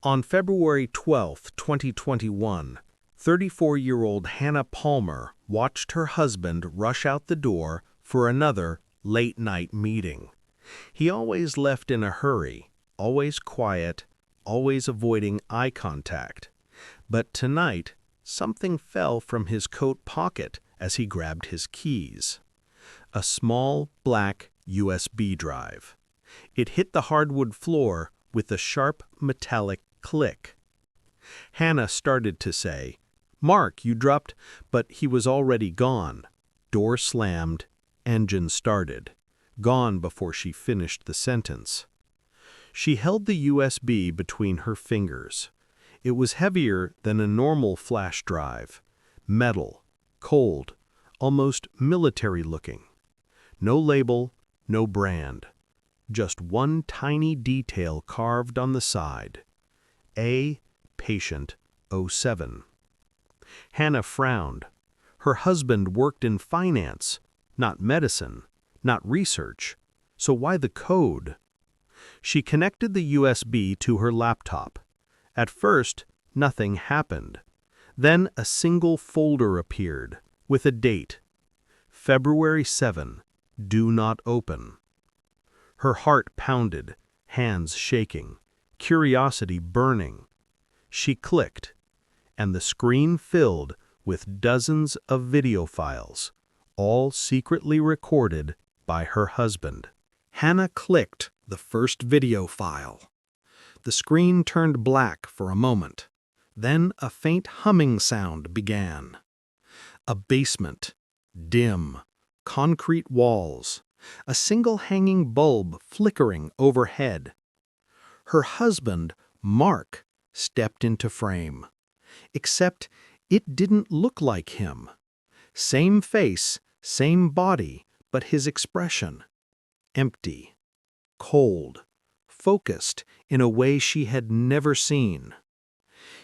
On February 12, 2021, 34-year-old Hannah Palmer watched her husband rush out the door for another late-night meeting. He always left in a hurry, always quiet, always avoiding eye contact. But tonight, something fell from his coat pocket as he grabbed his keys. A small, black USB drive. It hit the hardwood floor with a sharp, metallic click. Hannah started to say, "Mark, you dropped," but he was already gone. Door slammed, engine started. Gone before she finished the sentence. She held the USB between her fingers. It was heavier than a normal flash drive. Metal, cold, almost military-looking. No label, no brand. Just one tiny detail carved on the side. A. Patient 07. Hannah frowned. Her husband worked in finance, not medicine, not research. So why the code? She connected the USB to her laptop. At first, nothing happened. Then a single folder appeared, with a date. February 7, do not open. Her heart pounded, hands shaking, curiosity burning. She clicked, and the screen filled with dozens of video files, all secretly recorded by her husband. Hannah clicked the first video file. The screen turned black for a moment. Then a faint humming sound began. A basement, dim, concrete walls, a single hanging bulb flickering overhead. Her husband, Mark, stepped into frame. Except it didn't look like him. Same face, same body, but his expression. Empty, cold, focused in a way she had never seen.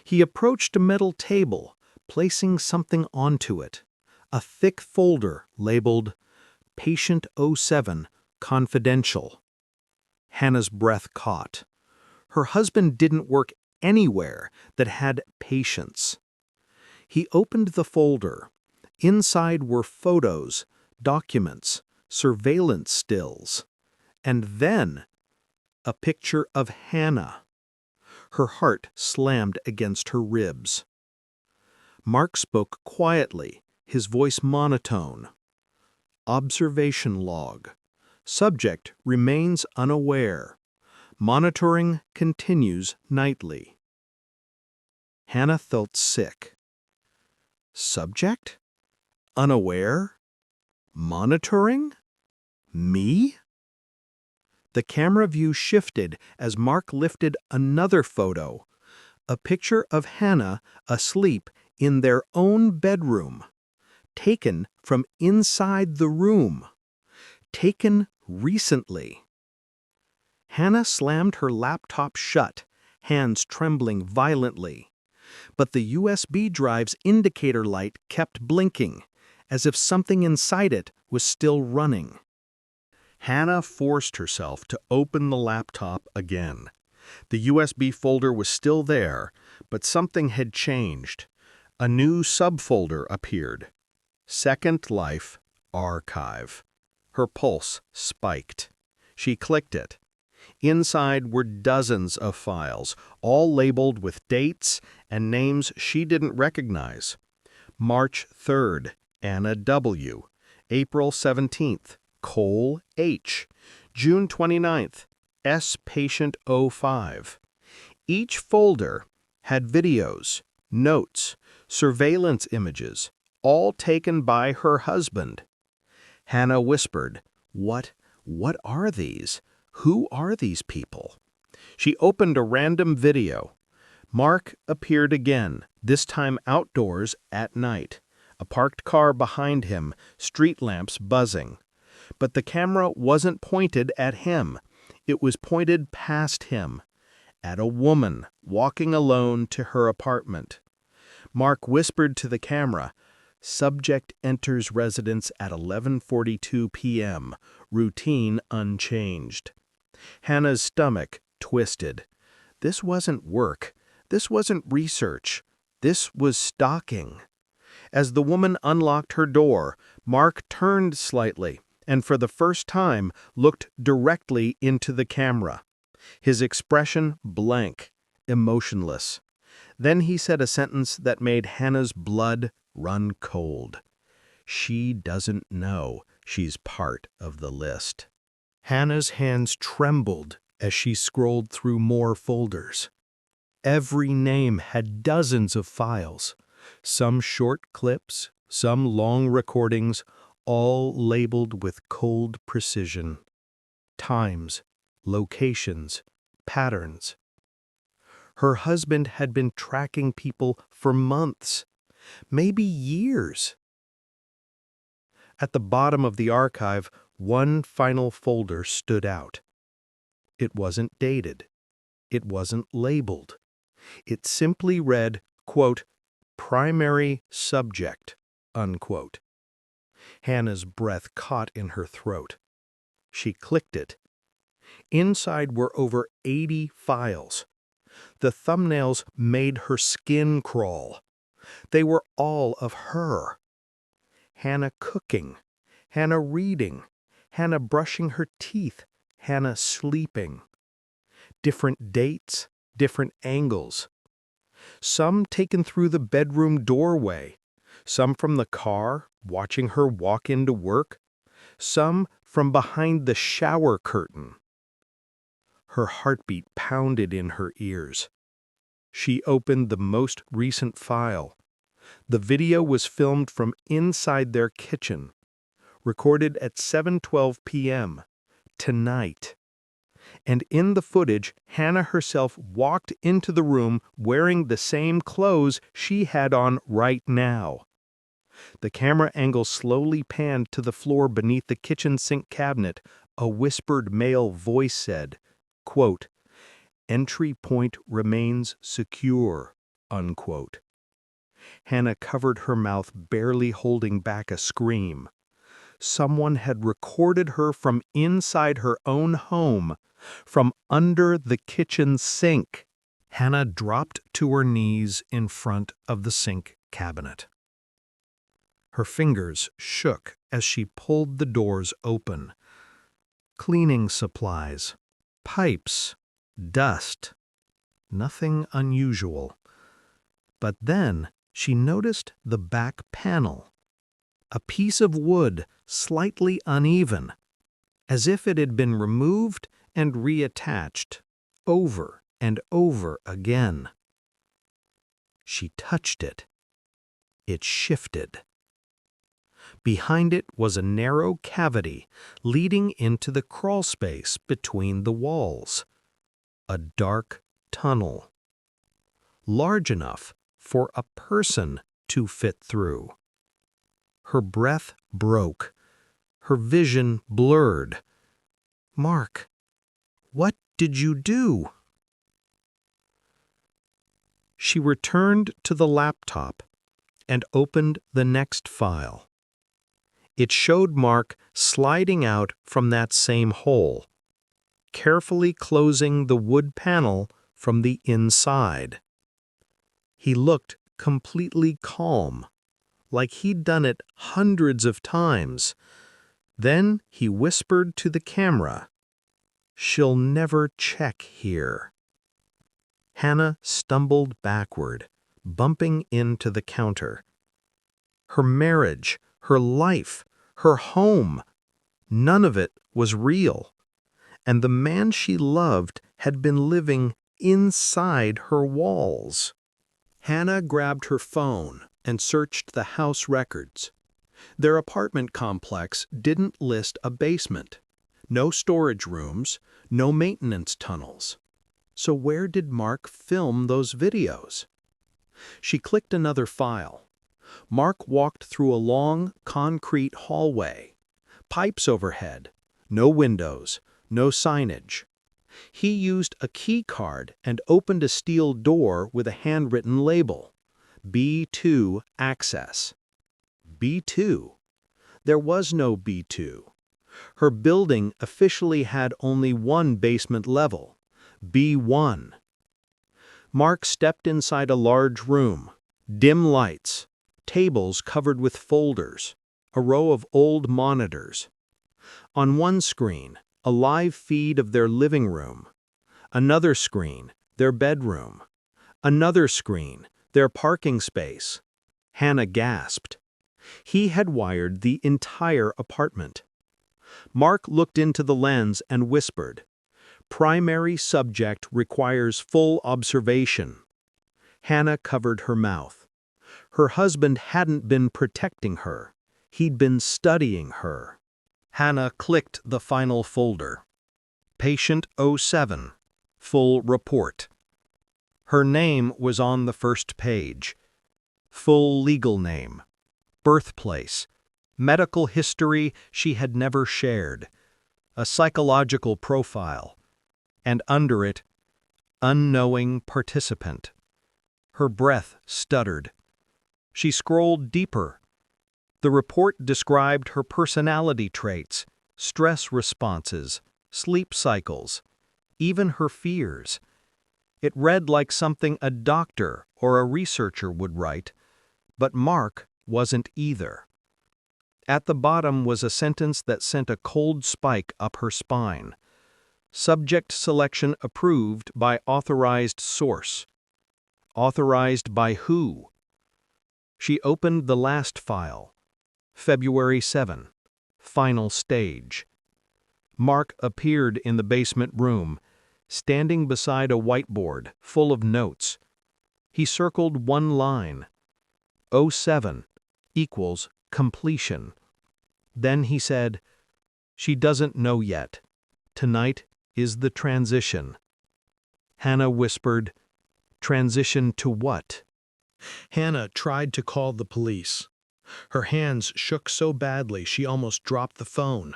He approached a metal table, placing something onto it. A thick folder labeled Patient 07 Confidential. Hannah's breath caught. Her husband didn't work anywhere that had patients. He opened the folder. Inside were photos, documents, surveillance stills, and then a picture of Hannah. Her heart slammed against her ribs. Mark spoke quietly, his voice monotone. Observation log. Subject remains unaware. Monitoring continues nightly. Hannah felt sick. Subject? Unaware? Monitoring? Me? The camera view shifted as Mark lifted another photo, a picture of Hannah asleep in their own bedroom, taken from inside the room, taken recently. Hannah slammed her laptop shut, hands trembling violently. But the USB drive's indicator light kept blinking, as if something inside it was still running. Hannah forced herself to open the laptop again. The USB folder was still there, but something had changed. A new subfolder appeared. Second Life Archive. Her pulse spiked. She clicked it. Inside were dozens of files, all labeled with dates and names she didn't recognize. March 3rd, Anna W. April 17th, Cole H. June 29th, S. Patient 05. Each folder had videos, notes, surveillance images, all taken by her husband. Hannah whispered, What are these? Who are these people? She opened a random video. Mark appeared again, this time outdoors at night. A parked car behind him, street lamps buzzing. But the camera wasn't pointed at him. It was pointed past him, at a woman walking alone to her apartment. Mark whispered to the camera, Subject enters residence at 11:42 p.m., routine unchanged. Hannah's stomach twisted. This wasn't work. This wasn't research. This was stalking. As the woman unlocked her door, Mark turned slightly and for the first time looked directly into the camera. His expression blank, emotionless. Then he said a sentence that made Hannah's blood run cold. She doesn't know she's part of the list. Hannah's hands trembled as she scrolled through more folders. Every name had dozens of files, some short clips, some long recordings, all labeled with cold precision. Times, locations, patterns. Her husband had been tracking people for months, maybe years. At the bottom of the archive, one final folder stood out. It wasn't dated. It wasn't labeled. It simply read, quote, "Primary subject," unquote. Hannah's breath caught in her throat. She clicked it. Inside were over 80 files. The thumbnails made her skin crawl. They were all of her. Hannah cooking, Hannah reading, Hannah brushing her teeth, Hannah sleeping. Different dates, different angles. Some taken through the bedroom doorway, some from the car, watching her walk into work, some from behind the shower curtain. Her heartbeat pounded in her ears. She opened the most recent file. The video was filmed from inside their kitchen, recorded at 7:12 p.m. tonight. And in the footage, Hannah herself walked into the room wearing the same clothes she had on right now. The camera angle slowly panned to the floor beneath the kitchen sink cabinet. A whispered male voice said, quote, "Entry point remains secure," unquote. Hannah covered her mouth, barely holding back a scream. Someone had recorded her from inside her own home, from under the kitchen sink. Hannah dropped to her knees in front of the sink cabinet. Her fingers shook as she pulled the doors open. Cleaning supplies, pipes, dust. Nothing unusual. But then she noticed the back panel. A piece of wood, slightly uneven, as if it had been removed and reattached, over and over again. She touched it. It shifted. Behind it was a narrow cavity leading into the crawlspace between the walls. A dark tunnel. Large enough for a person to fit through. Her breath broke. Her vision blurred. "Mark, what did you do?" She returned to the laptop and opened the next file. It showed Mark sliding out from that same hole, carefully closing the wood panel from the inside. He looked completely calm, like he'd done it hundreds of times. Then he whispered to the camera, "She'll never check here." Hannah stumbled backward, bumping into the counter. Her marriage, her life, her home, none of it was real. And the man she loved had been living inside her walls. Hannah grabbed her phone and searched the house records. Their apartment complex didn't list a basement, no storage rooms, no maintenance tunnels. So where did Mark film those videos? She clicked another file. Mark walked through a long, concrete hallway. Pipes overhead, no windows, no signage. He used a key card and opened a steel door with a handwritten label, B2 Access. B2? There was no B2. Her building officially had only one basement level, B1. Mark stepped inside a large room. Dim lights, tables covered with folders, a row of old monitors. On one screen, a live feed of their living room. Another screen, their bedroom. Another screen, their parking space. Hannah gasped. He had wired the entire apartment. Mark looked into the lens and whispered, "Primary subject requires full observation." Hannah covered her mouth. Her husband hadn't been protecting her. He'd been studying her. Hannah clicked the final folder. Patient 07. Full report. Her name was on the first page. Full legal name, birthplace, medical history she had never shared, a psychological profile, and under it, unknowing participant. Her breath stuttered. She scrolled deeper. The report described her personality traits, stress responses, sleep cycles, even her fears. It read like something a doctor or a researcher would write, but Mark wasn't either. At the bottom was a sentence that sent a cold spike up her spine. Subject selection approved by authorized source. Authorized by who? She opened the last file. February 7. Final stage. Mark appeared in the basement room, standing beside a whiteboard full of notes. He circled one line. 07 equals completion. Then he said, "She doesn't know yet. Tonight is the transition." Hannah whispered, "Transition to what?" Hannah tried to call the police. Her hands shook so badly she almost dropped the phone.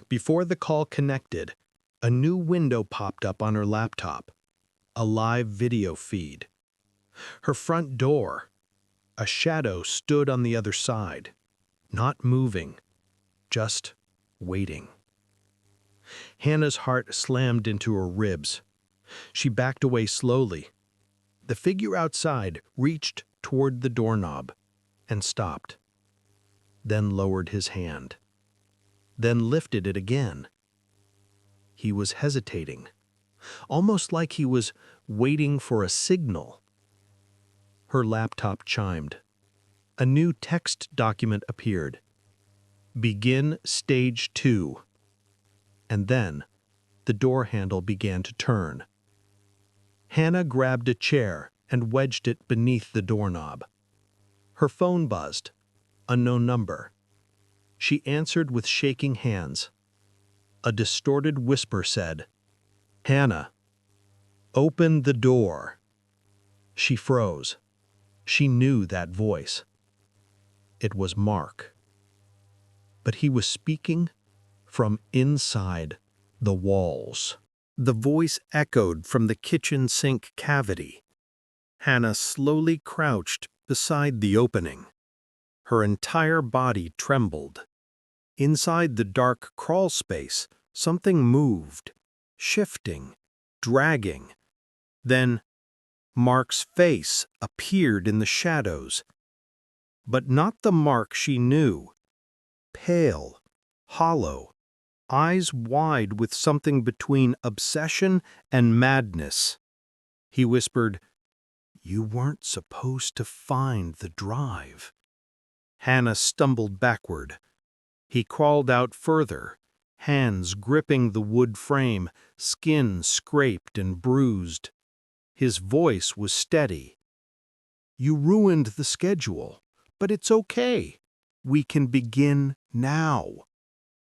Before the call connected, a new window popped up on her laptop. A live video feed. Her front door. A shadow stood on the other side, not moving, just waiting. Hannah's heart slammed into her ribs. She backed away slowly. The figure outside reached toward the doorknob and stopped, then lowered his hand, then lifted it again. He was hesitating, almost like he was waiting for a signal. Her laptop chimed. A new text document appeared. Begin stage 2. And then, the door handle began to turn. Hannah grabbed a chair and wedged it beneath the doorknob. Her phone buzzed. Unknown number. She answered with shaking hands. A distorted whisper said, "Hannah, open the door." She froze. She knew that voice. It was Mark. But he was speaking from inside the walls. The voice echoed from the kitchen sink cavity. Hannah slowly crouched beside the opening. Her entire body trembled. Inside the dark crawl space, something moved, shifting, dragging. Then, Mark's face appeared in the shadows. But not the Mark she knew. Pale, hollow, eyes wide with something between obsession and madness. He whispered, "You weren't supposed to find the drive." Hannah stumbled backward. He crawled out further, hands gripping the wood frame, skin scraped and bruised. His voice was steady. "You ruined the schedule, but it's okay. We can begin now."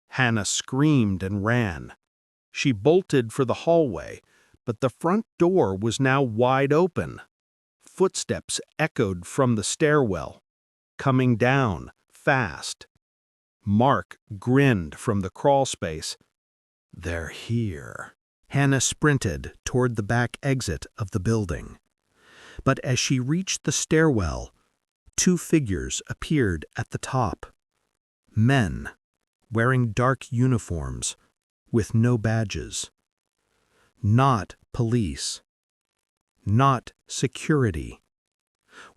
Hannah screamed and ran. She bolted for the hallway, but the front door was now wide open. Footsteps echoed from the stairwell, coming down fast. Mark grinned from the crawl space. "They're here." Hannah sprinted toward the back exit of the building. But as she reached the stairwell, two figures appeared at the top. Men, wearing dark uniforms, with no badges. Not police. not security.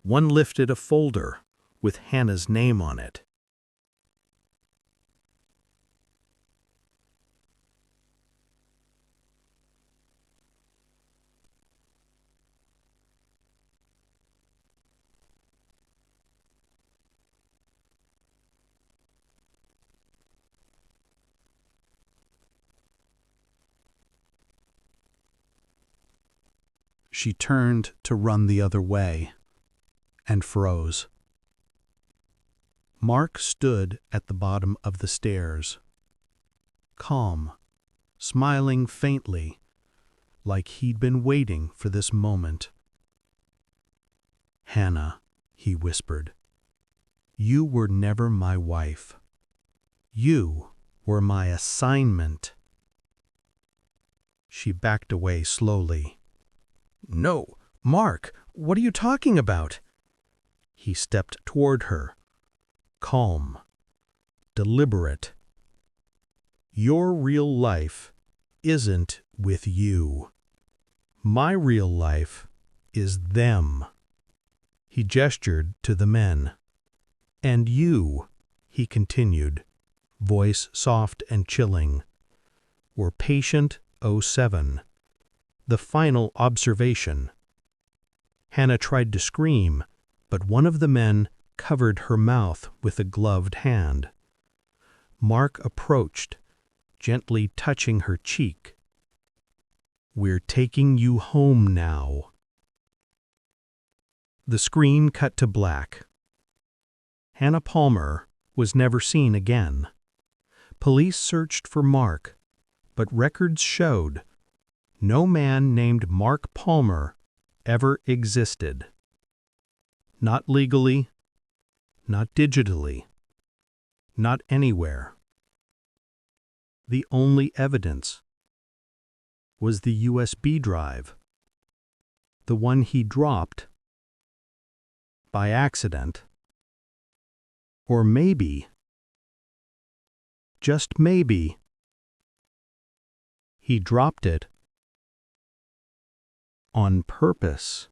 One lifted a folder with Hannah's name on it. She turned to run the other way and froze. Mark stood at the bottom of the stairs, calm, smiling faintly, like he'd been waiting for this moment. "Hannah," he whispered, "you were never my wife. You were my assignment." She backed away slowly. "No, Mark, what are you talking about?" He stepped toward her, calm, deliberate. "Your real life isn't with you. My real life is them." He gestured to the men. "And you," he continued, voice soft and chilling, "were patient 07. The final observation." Hannah tried to scream, but one of the men covered her mouth with a gloved hand. Mark approached, gently touching her cheek. "We're taking you home now." The screen cut to black. Hannah Palmer was never seen again. Police searched for Mark, but records showed no man named Mark Palmer ever existed. Not legally, not digitally, not anywhere. The only evidence was the USB drive, the one he dropped by accident. Or maybe, just maybe, he dropped it on purpose.